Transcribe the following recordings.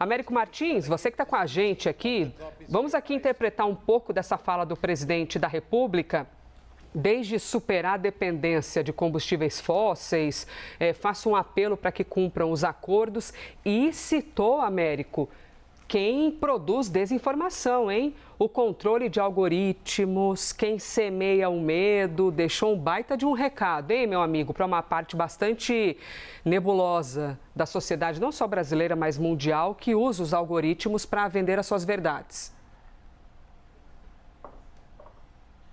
Américo Martins, você que está com a gente aqui, vamos aqui interpretar um pouco dessa fala do presidente da República. Desde superar a dependência de combustíveis fósseis, faça um apelo para que cumpram os acordos e citou, Américo, quem produz desinformação, hein? O controle de algoritmos, quem semeia o medo, deixou um baita de um recado, hein, meu amigo, para uma parte bastante nebulosa da sociedade, não só brasileira, mas mundial, que usa os algoritmos para vender as suas verdades.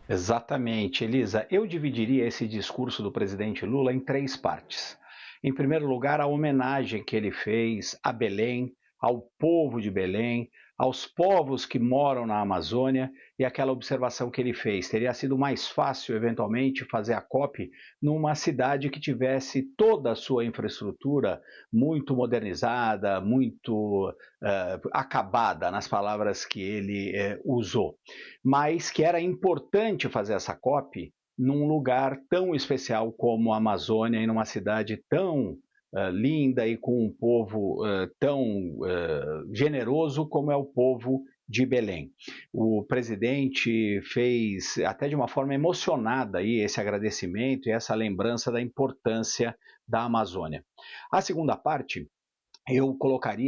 Exatamente, Elisa. Eu dividiria esse discurso do presidente Lula em três partes. Em primeiro lugar, a homenagem que ele fez a Belém, ao povo de Belém, aos povos que moram na Amazônia e aquela observação que ele fez. Teria sido mais fácil, eventualmente, fazer a COP numa cidade que tivesse toda a sua infraestrutura muito modernizada, muito acabada, nas palavras que ele usou. Mas que era importante fazer essa COP num lugar tão especial como a Amazônia e numa cidade tão linda e com um povo tão generoso como é o povo de Belém. O presidente fez até de uma forma emocionada aí esse agradecimento e essa lembrança da importância da Amazônia. A segunda parte eu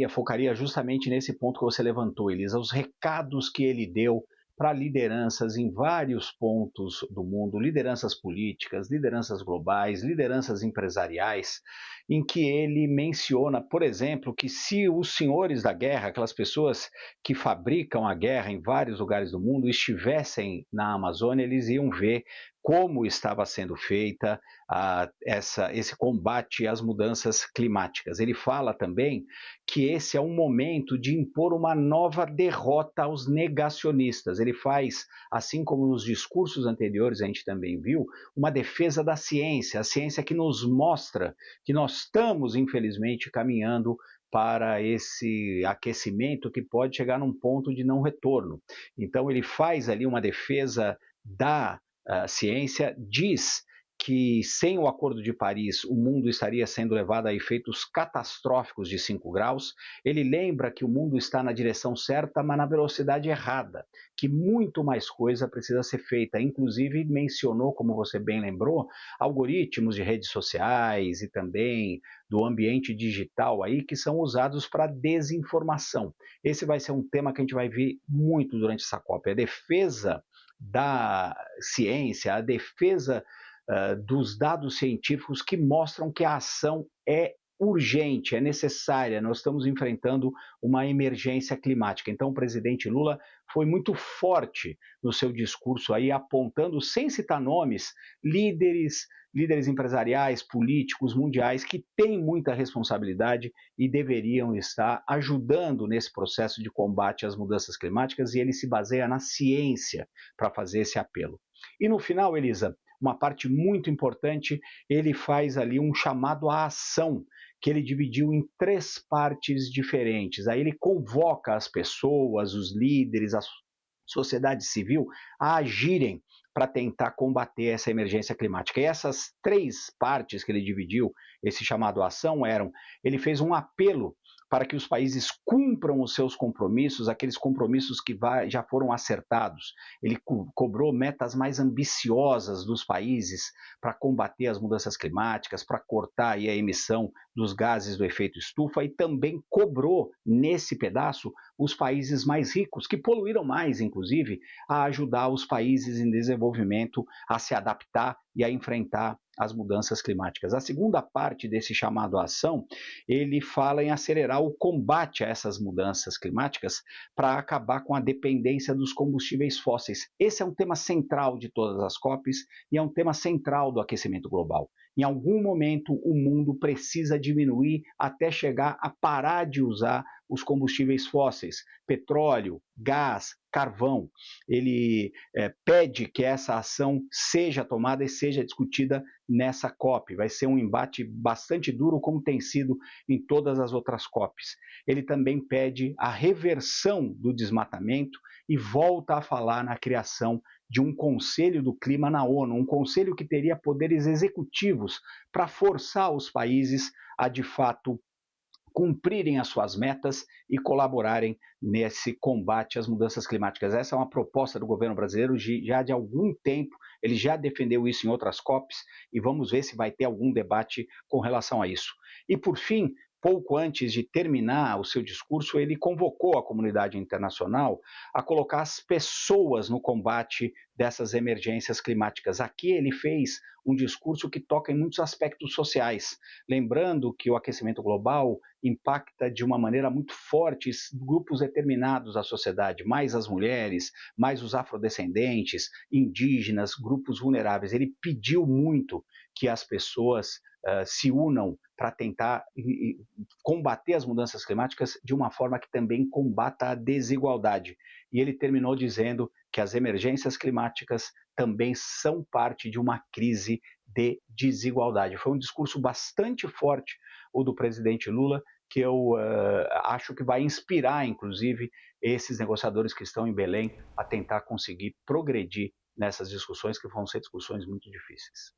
focaria justamente nesse ponto que você levantou, Elisa, os recados que ele deu para lideranças em vários pontos do mundo, lideranças políticas, lideranças globais, lideranças empresariais, em que ele menciona, por exemplo, que se os senhores da guerra, aquelas pessoas que fabricam a guerra em vários lugares do mundo, estivessem na Amazônia, eles iam ver como estava sendo feita esse combate às mudanças climáticas. Ele fala também que esse é um momento de impor uma nova derrota aos negacionistas. Ele faz, assim como nos discursos anteriores a gente também viu, uma defesa da ciência, a ciência que nos mostra que nós estamos, infelizmente, caminhando para esse aquecimento que pode chegar num ponto de não retorno. Então ele faz ali uma defesa da ciência, diz que sem o Acordo de Paris o mundo estaria sendo levado a efeitos catastróficos de 5 graus. Ele lembra que o mundo está na direção certa, mas na velocidade errada, que muito mais coisa precisa ser feita. Inclusive mencionou, como você bem lembrou, algoritmos de redes sociais e também do ambiente digital aí que são usados para desinformação. Esse vai ser um tema que a gente vai ver muito durante essa COP, a defesa da ciência, a defesa dos dados científicos que mostram que a ação é urgente, é necessária. Nós estamos enfrentando uma emergência climática. Então, o presidente Lula foi muito forte no seu discurso aí, apontando, sem citar nomes, líderes empresariais, políticos, mundiais, que têm muita responsabilidade e deveriam estar ajudando nesse processo de combate às mudanças climáticas, e ele se baseia na ciência para fazer esse apelo. E no final, Elisa, uma parte muito importante, ele faz ali um chamado à ação, que ele dividiu em 3 partes diferentes. Aí ele convoca as pessoas, os líderes, a sociedade civil a agirem para tentar combater essa emergência climática. E essas 3 partes que ele dividiu, esse chamado à ação, ele fez um apelo para que os países cumpram os seus compromissos, aqueles compromissos que já foram acertados. Ele cobrou metas mais ambiciosas dos países para combater as mudanças climáticas, para cortar aí a emissão dos gases do efeito estufa, e também cobrou, nesse pedaço, os países mais ricos, que poluíram mais, inclusive, a ajudar os países em desenvolvimento a se adaptar e a enfrentar as mudanças climáticas. A segunda parte desse chamado à ação, ele fala em acelerar o combate a essas mudanças climáticas para acabar com a dependência dos combustíveis fósseis. Esse é um tema central de todas as COPs e é um tema central do aquecimento global. Em algum momento, o mundo precisa diminuir até chegar a parar de usar os combustíveis fósseis, petróleo, gás, carvão. Ele pede que essa ação seja tomada e seja discutida nessa COP. Vai ser um embate bastante duro, como tem sido em todas as outras COPs. Ele também pede a reversão do desmatamento e volta a falar na criação de um Conselho do Clima na ONU, um conselho que teria poderes executivos para forçar os países a, de fato, cumprirem as suas metas e colaborarem nesse combate às mudanças climáticas. Essa é uma proposta do governo brasileiro já de algum tempo, ele já defendeu isso em outras COPs e vamos ver se vai ter algum debate com relação a isso. E por fim, pouco antes de terminar o seu discurso, ele convocou a comunidade internacional a colocar as pessoas no combate dessas emergências climáticas. Aqui ele fez um discurso que toca em muitos aspectos sociais, lembrando que o aquecimento global impacta de uma maneira muito forte grupos determinados da sociedade, mais as mulheres, mais os afrodescendentes, indígenas, grupos vulneráveis. Ele pediu muito que as pessoas se unam para tentar combater as mudanças climáticas de uma forma que também combata a desigualdade. E ele terminou dizendo que as emergências climáticas também são parte de uma crise de desigualdade. Foi um discurso bastante forte o do presidente Lula, que eu acho que vai inspirar, inclusive, esses negociadores que estão em Belém a tentar conseguir progredir nessas discussões, que vão ser discussões muito difíceis.